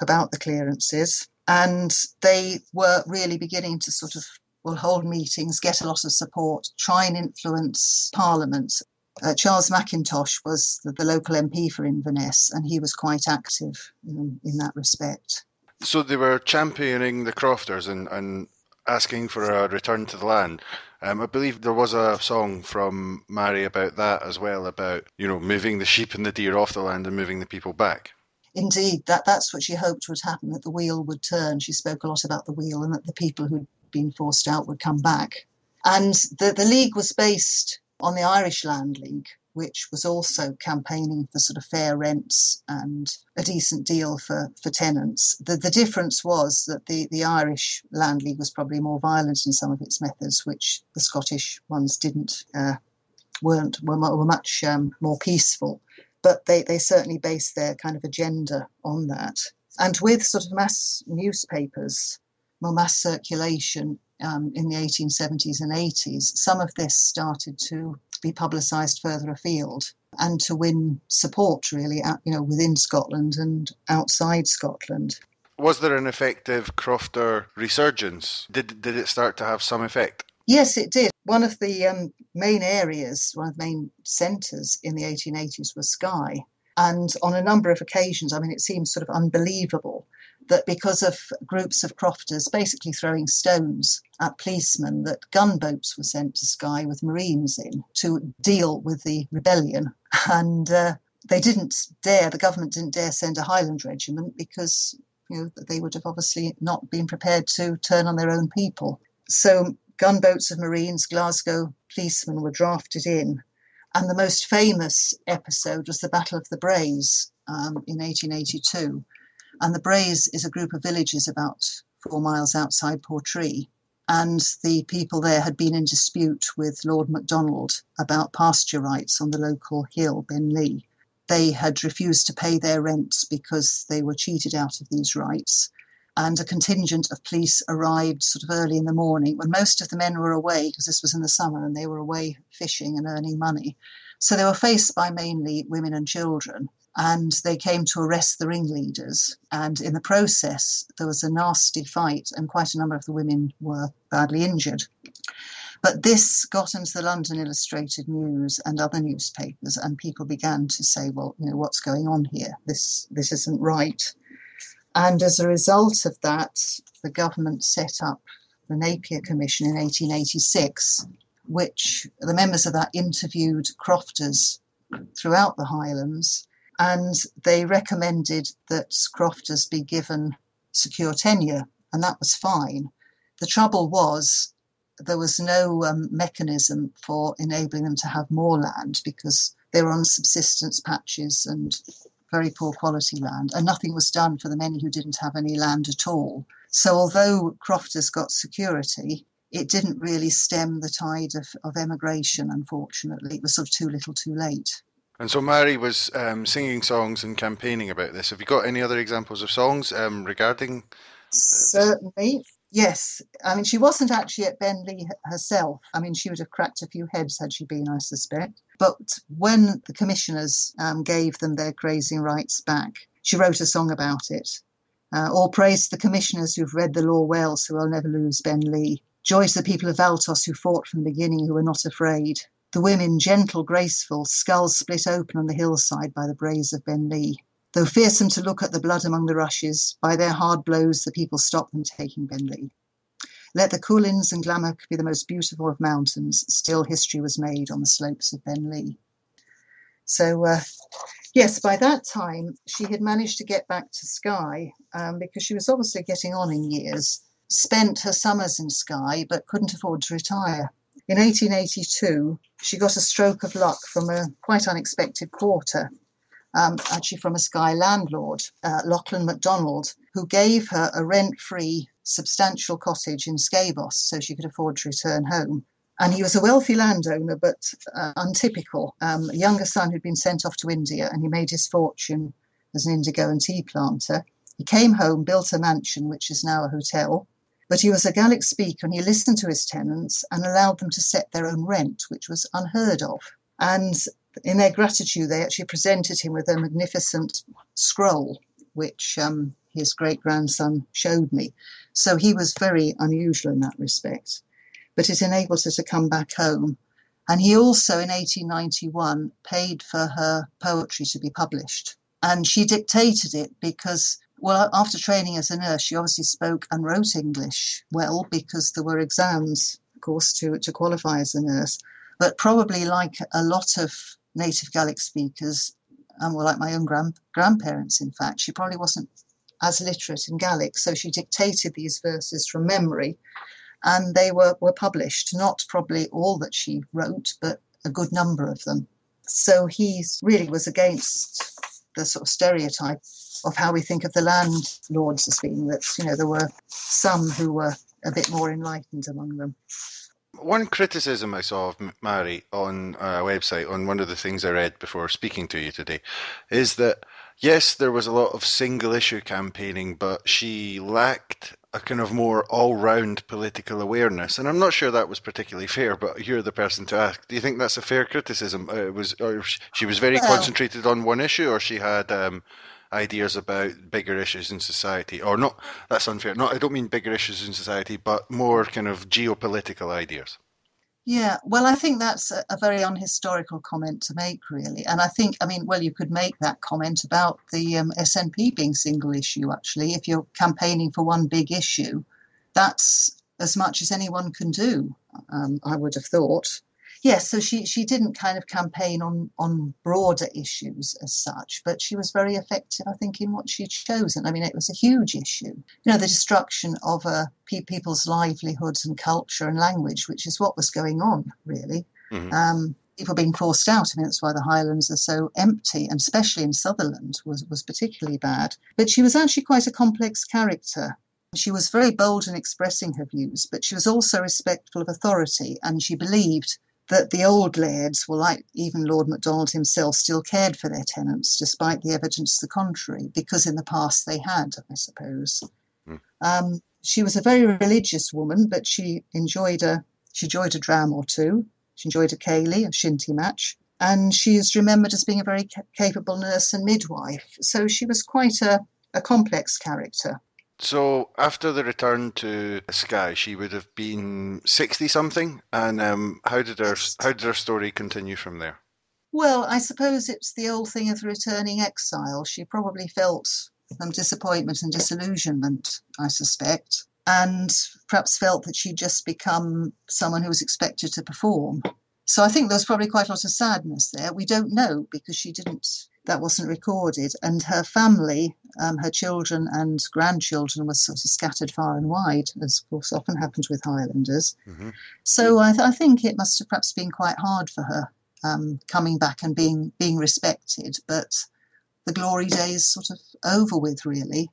about the clearances, and they were really beginning to sort of hold meetings, get a lot of support, try and influence Parliament. Charles Mackintosh was the local MP for Inverness, and he was quite active in that respect. So they were championing the crofters and asking for a return to the land. I believe there was a song from Màiri about that as well, about, moving the sheep and the deer off the land and moving the people back. Indeed, that's what she hoped would happen, that the wheel would turn. She spoke a lot about the wheel and that the people who'd been forced out would come back. And the League was based on the Irish Land League, which was also campaigning for sort of fair rents and a decent deal for tenants. The difference was that the Irish Land League was probably more violent in some of its methods, which the Scottish ones were much more peaceful. But they certainly based their kind of agenda on that. And with sort of mass newspapers, more mass circulation in the 1870s and 80s, some of this started to be publicised further afield and to win support, really, within Scotland and outside Scotland. Was there an effective crofter resurgence? Did it start to have some effect? Yes, it did. One of the main centres in the 1880s was Skye. And on a number of occasions, it seems sort of unbelievable that because of groups of crofters basically throwing stones at policemen, that gunboats were sent to Skye with Marines in to deal with the rebellion. And the government didn't dare send a Highland regiment because they would have obviously not been prepared to turn on their own people. So gunboats of Marines, Glasgow policemen were drafted in. And the most famous episode was the Battle of the Braes in 1882. And the Braes is a group of villages about 4 miles outside Portree. And the people there had been in dispute with Lord Macdonald about pasture rights on the local hill, Benlee. They had refused to pay their rent because they were cheated out of these rights. And a contingent of police arrived sort of early in the morning when most of the men were away, because this was in the summer and they were away fishing and earning money. So they were faced by mainly women and children, and they came to arrest the ringleaders. And in the process, there was a nasty fight and quite a number of the women were badly injured. But this got into the London Illustrated News and other newspapers, and people began to say, well, what's going on here? This isn't right. And as a result of that, the government set up the Napier Commission in 1886, which the members of that interviewed crofters throughout the Highlands, and they recommended that crofters be given secure tenure, and that was fine. The trouble was there was no mechanism for enabling them to have more land because they were on subsistence patches and very poor quality land, and nothing was done for the many who didn't have any land at all. So although crofters got security, it didn't really stem the tide of emigration, unfortunately. It was sort of too little too late. And so Màiri was singing songs and campaigning about this. Have you got any other examples of songs regarding Certainly. Yes. She wasn't actually at Benlee herself. She would have cracked a few heads had she been, I suspect. But when the commissioners gave them their grazing rights back, she wrote a song about it. All praise to the commissioners who've read the law well, so we'll never lose Benlee. Joy to the people of Valtos who fought from the beginning, who were not afraid. The women, gentle, graceful, skulls split open on the hillside by the braes of Benlee. Though fearsome to look at the blood among the rushes, by their hard blows the people stopped them taking Benlee. Let the Cuillins and Glamach be the most beautiful of mountains, still history was made on the slopes of Benlee. So, yes, by that time she had managed to get back to Skye because she was obviously getting on in years, spent her summers in Skye but couldn't afford to retire. In 1882, she got a stroke of luck from a quite unexpected quarter. Actually from a Skye landlord, Lachlan MacDonald, who gave her a rent-free, substantial cottage in Scabos so she could afford to return home. And he was a wealthy landowner, but untypical. A younger son who'd been sent off to India, and he made his fortune as an indigo and tea planter. He came home, built a mansion, which is now a hotel. But he was a Gaelic speaker, and he listened to his tenants and allowed them to set their own rent, which was unheard of. And in their gratitude, they actually presented him with a magnificent scroll, which his great-grandson showed me. So he was very unusual in that respect. But it enabled her to come back home. And he also, in 1891, paid for her poetry to be published. And she dictated it because, well, after training as a nurse, she obviously spoke and wrote English well because there were exams, of course, to qualify as a nurse. But probably like a lot of native Gaelic speakers, well, like my own grandparents, in fact, she probably wasn't as literate in Gaelic. So she dictated these verses from memory, and they were published. Not probably all that she wrote, but a good number of them. So he really was against the sort of stereotype of how we think of the landlords as being that, there were some who were a bit more enlightened among them. One criticism I saw of Mhòr on a website, on one of the things I read before speaking to you today, is that, yes, there was a lot of single-issue campaigning, but she lacked a kind of more all-round political awareness. And I'm not sure that was particularly fair, but you're the person to ask. Do you think that's a fair criticism? She was very concentrated on one issue, or she had ideas about bigger issues in society? Or not, that's unfair. No, I don't mean bigger issues in society, but more kind of geopolitical ideas. Yeah, well, I think that's a very unhistorical comment to make, really. And I think, you could make that comment about the SNP being single issue, actually. If you're campaigning for one big issue, that's as much as anyone can do, I would have thought. Yes, so she didn't kind of campaign on broader issues as such, but she was very effective, I think, in what she'd chosen. It was a huge issue. The destruction of people's livelihoods and culture and language, which is what was going on, really. Mm-hmm. People being forced out. That's why the Highlands are so empty, and especially in Sutherland was particularly bad. But she was actually quite a complex character. She was very bold in expressing her views, but she was also respectful of authority, and she believed that the old lairds, like even Lord MacDonald himself, still cared for their tenants, despite the evidence to the contrary, because in the past they had, I suppose. Mm. She was a very religious woman, but she enjoyed a dram or two. She enjoyed a ceilidh, a shinty match, and she is remembered as being a very capable nurse and midwife. So she was quite a complex character. So after the return to Skye, she would have been 60-something, and how did her story continue from there? Well, I suppose it's the old thing of the returning exile. She probably felt some disappointment and disillusionment, I suspect, and perhaps felt that she'd just become someone who was expected to perform. So I think there was probably quite a lot of sadness there. We don't know because that wasn't recorded. And her family, her children and grandchildren were sort of scattered far and wide, as of course often happens with Highlanders. Mm-hmm. So I think it must have perhaps been quite hard for her coming back and being respected. But the glory days sort of over with, really,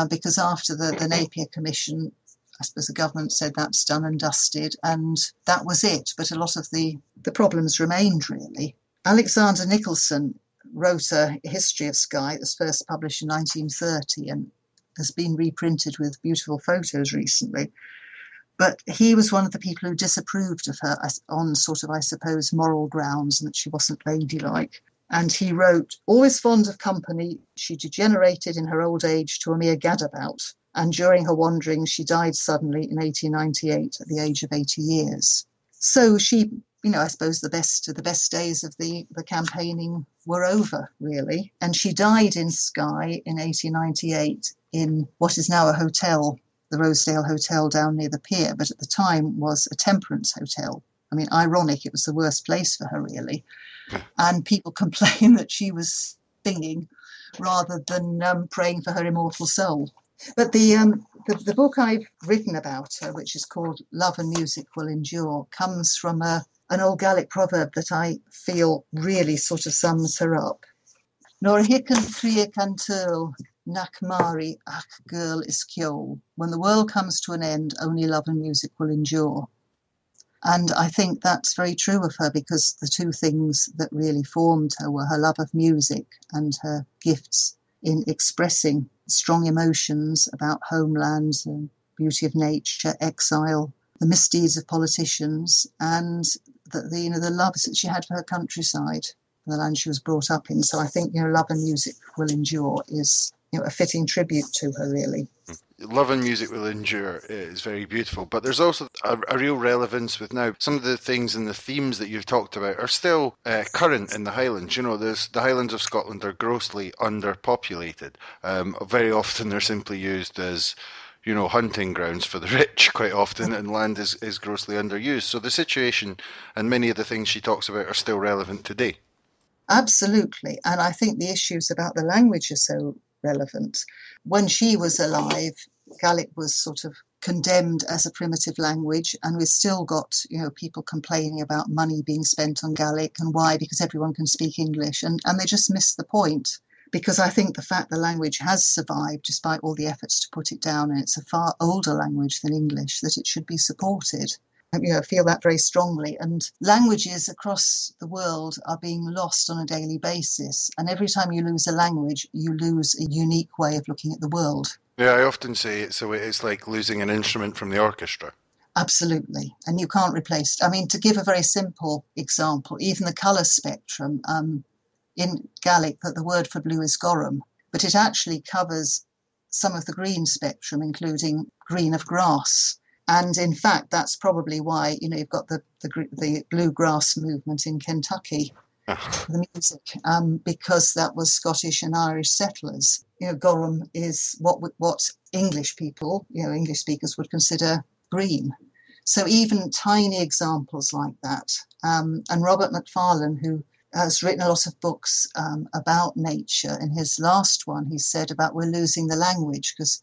because after the Napier Commission, I suppose the government said that's done and dusted, and that was it. But a lot of the problems remained, really. Alexander Nicholson wrote a history of Skye that was first published in 1930 and has been reprinted with beautiful photos recently. But he was one of the people who disapproved of her on sort of, I suppose, moral grounds, and that she wasn't ladylike. And he wrote, always fond of company, she degenerated in her old age to a mere gadabout. And during her wanderings, she died suddenly in 1898 at the age of 80 years. So she, I suppose the best days of the campaigning were over, really. And she died in Skye in 1898 in what is now a hotel, the Rosedale Hotel down near the pier, but at the time was a temperance hotel. Ironic, it was the worst place for her, really. And people complained that she was singing rather than praying for her immortal soul. But the book I've written about her, which is called Love and Music Will Endure, comes from an old Gaelic proverb that I feel really sort of sums her up. Nor hicken triac an turl, nach Màiri ach girl is kiol. When the world comes to an end, only love and music will endure. And I think that's very true of her, because the two things that really formed her were her love of music and her gifts in expressing strong emotions about homeland and beauty of nature, exile, the misdeeds of politicians, and the love that she had for her countryside, the land she was brought up in. So I think love and music will endure is a fitting tribute to her, really. Love and Music Will Endure is very beautiful, but there's also a real relevance with now. Some of the things and the themes that you've talked about are still current in the Highlands. The Highlands of Scotland are grossly underpopulated. Very often they're simply used as, hunting grounds for the rich quite often, and land is grossly underused. So the situation and many of the things she talks about are still relevant today. Absolutely. And I think the issues about the language are so relevant. When she was alive, Gaelic was sort of condemned as a primitive language, and we've still got, people complaining about money being spent on Gaelic, and why? Because everyone can speak English, and they just miss the point. Because I think the fact the language has survived, despite all the efforts to put it down, and it's a far older language than English, that it should be supported. I feel that very strongly. And languages across the world are being lost on a daily basis. And every time you lose a language, you lose a unique way of looking at the world. Yeah, I often say it's like losing an instrument from the orchestra. Absolutely. And you can't replace it. I mean, to give a very simple example, even the colour spectrum, in Gaelic, that the word for blue is gorum, but it actually covers some of the green spectrum, including green of grass. And in fact, that's probably why, you've got the bluegrass movement in Kentucky, the music, because that was Scottish and Irish settlers. Gorum is what English people, English speakers would consider green. So even tiny examples like that. And Robert Macfarlane, who has written a lot of books about nature, in his last one, he said about we're losing the language, because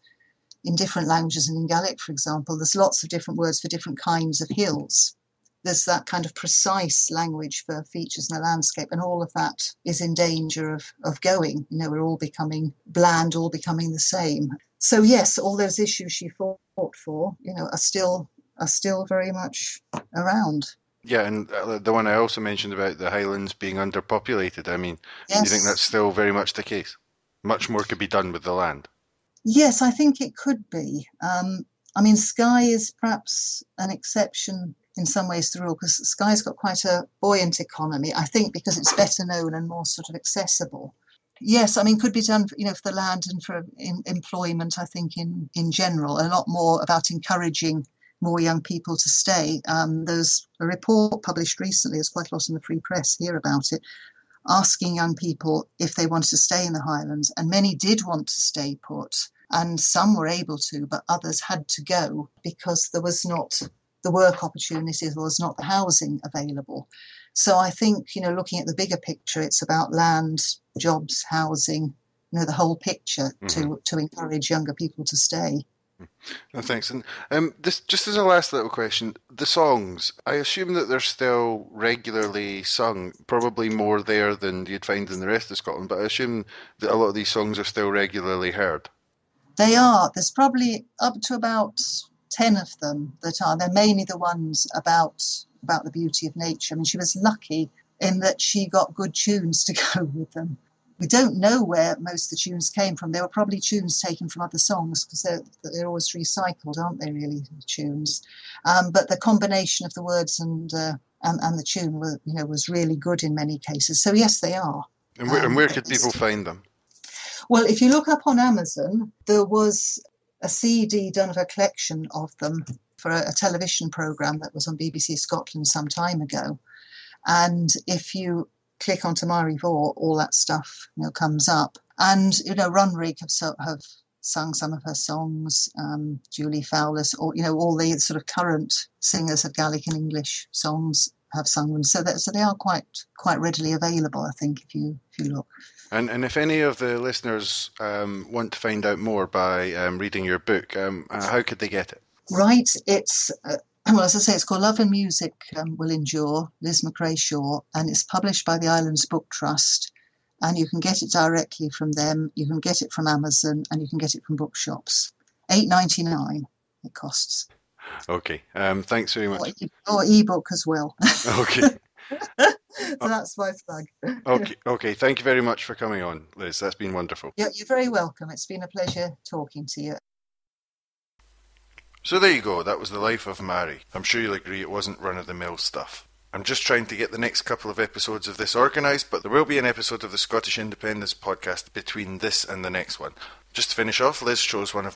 in different languages, and in Gaelic, for example, there's lots of different words for different kinds of hills. There's that kind of precise language for features in the landscape, and all of that is in danger of going. We're all becoming bland, all becoming the same. So yes, all those issues she fought for, are still very much around. Yeah, and the one I also mentioned about the Highlands being underpopulated, I mean, yes. Do you think that's still very much the case? Much more could be done with the land. Yes, I think it could be. Skye is perhaps an exception in some ways to the rule, because Skye's got quite a buoyant economy, I think, because it's better known and more sort of accessible. Yes, could be done, for the land and for employment, I think, in general, a lot more about encouraging more young people to stay. There's a report published recently, there's quite a lot in the Free Press here about it, asking young people if they wanted to stay in the Highlands, and many did want to stay put, and some were able to, but others had to go because there was not the work opportunities, there was not the housing available. So I think, looking at the bigger picture, it's about land, jobs, housing, the whole picture to encourage younger people to stay. No, thanks. And this, just as a last little question, the songs, I assume that they're still regularly sung, probably more there than you'd find in the rest of Scotland, but I assume that a lot of these songs are still regularly heard. They are. There's probably up to about 10 of them that are. They're mainly the ones about the beauty of nature. She was lucky in that she got good tunes to go with them. We don't know where most of the tunes came from. They were probably tunes taken from other songs, because they're always recycled, aren't they, really, the tunes? But the combination of the words and the tune was really good in many cases. So yes, they are. And where could people find them? Well, if you look up on Amazon, there was a CD done of a collection of them for a television programme that was on BBC Scotland some time ago. And if you click onto Mhòr, all that stuff comes up. And Runrig have sung some of her songs, Julie Fowlis, or all the sort of current singers of Gaelic and English songs have sung them. So they are quite readily available, I think, if you look. And if any of the listeners want to find out more by reading your book, how could they get it? Right, it's as I say, it's called Love and Music Will Endure, Liz MacRae Shaw, and it's published by the Islands Book Trust, and you can get it directly from them, you can get it from Amazon, and you can get it from bookshops. $8.99 it costs. Okay, thanks very much. Or ebook as well. Okay. So that's my plug. Okay. Thank you very much for coming on, Liz. That's been wonderful. Yeah, you're very welcome. It's been a pleasure talking to you. So there you go, that was the life of Mhàiri. I'm sure you'll agree it wasn't run-of-the-mill stuff. I'm just trying to get the next couple of episodes of this organised, but there will be an episode of the Scottish Independence podcast between this and the next one. Just to finish off, Liz chose one of